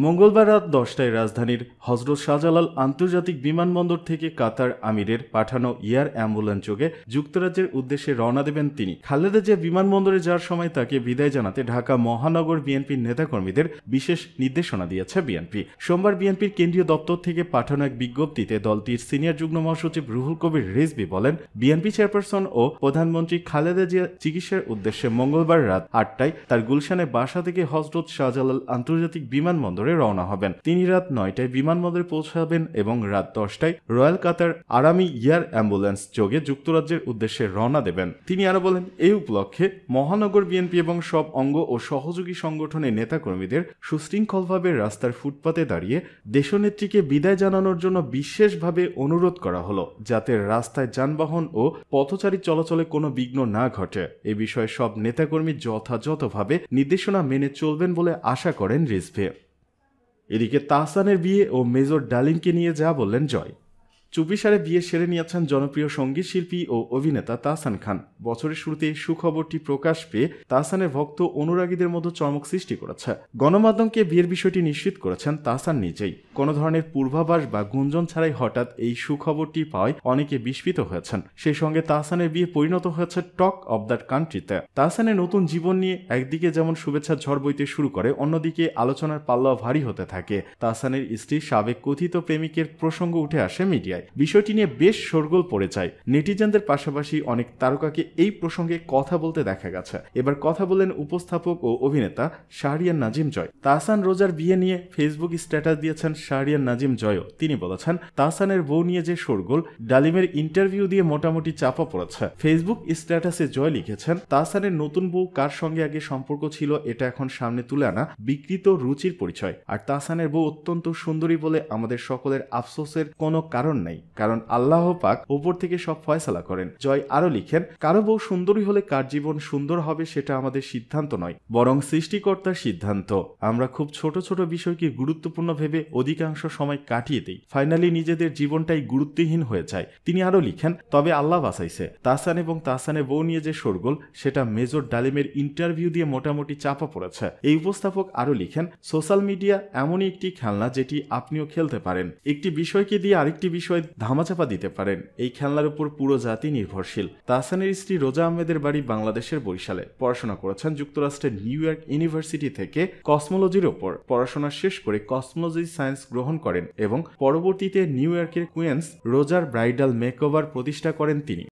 মঙ্গলবার রাত 10টায় রাজধানীর হজরত শাহজালাল আন্তর্জাতিক বিমানবন্দর থেকে কাতার আমিরের পাঠানো এয়ার অ্যাম্বুলেন্স যোগে যুক্তরাজ্যের উদ্দেশ্যে রওনা দেবেন তিনি। খালেদা জিয়া বিমানবন্দরে যাওয়ার সময় তাকে বিদায় জানাতে ঢাকা মহানগর বিএনপির নেতাকর্মীদের বিশেষ নির্দেশনা দিয়েছে বিএনপি। সোমবার বিএনপির কেন্দ্রীয় দপ্তর থেকে পাঠানো এক বিজ্ঞপ্তিতে দলটির সিনিয়র যুগ্ম মহাসচিব রুহুল কবির রিজভী বলেন, বিএনপি চেয়ারপারসন ও প্রধানমন্ত্রী খালেদা জিয়া চিকিৎসার উদ্দেশ্যে মঙ্গলবার রাত 8টায় তার গুলশানে বাসা থেকে হজরত শাহজালাল আন্তর্জাতিক বিমানবন্দরে রওনা হবেন। তিনি রাত 9টায় বিমানবন্দরে পৌঁছাবেন এবং রাত 10টায় রয়্যাল কাতার আরামি এয়ার অ্যাম্বুলেন্স যোগে যুক্তরাজ্যের উদ্দেশ্যে রওনা দেবেন। তিনি আরো বলেন, এই উপলক্ষে মহানগর বিএনপি এবং সব অঙ্গ ও সহযোগী সংগঠনের নেতাকর্মীদের সুশৃঙ্খলভাবে রাস্তার ফুটপাতে দাঁড়িয়ে দেশনেত্রীকে বিদায় জানানোর জন্য বিশেষভাবে অনুরোধ করা হলো, যাতে রাস্তায় যানবাহন ও পথচারী চলাচলে কোনো বিঘ্ন না ঘটে। এ বিষয়ে সব নেতাকর্মী যথাযথভাবে নির্দেশনা মেনে চলবেন বলে আশা করেন রিজভী। এদিকে তাহসানের বিয়ে ও মেজর ডালিমকে নিয়ে যা বললেন জয়। চুপিসারে বিয়ে সেরে নিয়েছেন জনপ্রিয় সঙ্গীত শিল্পী ও অভিনেতা তাহসান খান। বছরের শুরুতে সুখবরটি প্রকাশ পেয়ে তাহসানের ভক্ত অনুরাগীদের মধ্যে চমক সৃষ্টি করেছে। গণমাধ্যমকে বিয়ের বিষয়টি নিশ্চিত করেছেন তাহসান নিজেই। কোনো ধরনের পূর্বাভাস বা গুঞ্জন ছাড়াই হঠাৎ এই সুখবরটি পাওয়ায় অনেকে বিস্মিত হয়েছেন। সেই সঙ্গে তাহসানের বিয়ে পরিণত হয়েছে টক অব দ্য কান্ট্রিতে। তাহসানের নতুন জীবন নিয়ে একদিকে যেমন শুভেচ্ছার ঝড় বইতে শুরু করে, অন্যদিকে আলোচনার পাল্লা ভারী হতে থাকে। তাহসানের স্ত্রী সাবেক কথিত প্রেমিকের প্রসঙ্গ উঠে আসে মিডিয়ায়। বিষয়টি নিয়ে বেশ শোরগোল পড়ে যায়। নেটিজেনদের পাশাপাশি অনেক তারকাকে এই প্রসঙ্গে কথা বলতে দেখা গেছে। এবার কথা বলেন উপস্থাপক ও অভিনেতা শাহরিয়ার নাজিম জয়। তাহসান রোজার বিয়ে নিয়ে ফেসবুক স্ট্যাটাস দিয়েছেন শাহরিয়ার নাজিম জয়ও। তিনি বলেছেন, তাহসানের বউ নিয়ে যে শোরগোল, ডালিমের ইন্টারভিউ দিয়ে মোটামুটি চাপা পড়েছে। ফেসবুক স্ট্যাটাসে জয় লিখেছেন, তাহসানের নতুন বউ কার সঙ্গে আগে সম্পর্ক ছিল এটা এখন সামনে তুলে আনা বিকৃত রুচির পরিচয়। আর তাহসানের বউ অত্যন্ত সুন্দরী বলে আমাদের সকলের আফসোসের কোনো কারণ নেই, কারণ আল্লাহ পাক উপর থেকে সব ফয়সালা করেন। জয় আরো লিখেন, কারো বউ সুন্দরী হলে কার জীবন সুন্দর হবে সেটা আমাদের সিদ্ধান্ত নয়, বরং সৃষ্টিকর্তার সিদ্ধান্ত। আমরা খুব ছোট ছোট বিষয়কে গুরুত্বপূর্ণ ভেবে অধিকাংশ সময় কাটিয়ে দিই, ফাইনালি নিজেদের জীবনটাই গুরুত্বহীন হয়ে যায়। তিনি আরো লিখেন, তবে আল্লাহ বাঁচাইছে। তাহসান এবং তাহসানের বউ নিয়ে যে শোরগোল, সেটা মেজর ডালিমের ইন্টারভিউ দিয়ে মোটামুটি চাপা পড়েছে। এই উপস্থাপক আরো লিখেন, সোশ্যাল মিডিয়া এমনই একটি খেলনা যেটি আপনিও খেলতে পারেন। একটি বিষয়কে দিয়ে আরেকটি বিষয় ধামাচাপা দিতে পারেন। এই খেলনার উপর পুরো জাতি নির্ভরশীল। তাহসানের স্ত্রী রোজা আহমেদের বাড়ি বাংলাদেশের বরিশালে। পড়াশোনা করেছেন যুক্তরাষ্ট্রের নিউ ইয়র্ক ইউনিভার্সিটি থেকে কসমোলজির ওপর। পড়াশোনা শেষ করে কসমোলজি সায়েন্স গ্রহণ করেন এবং পরবর্তীতে নিউ ইয়র্কের কুইন্স রোজার ব্রাইডাল মেকওভার প্রতিষ্ঠা করেন তিনি।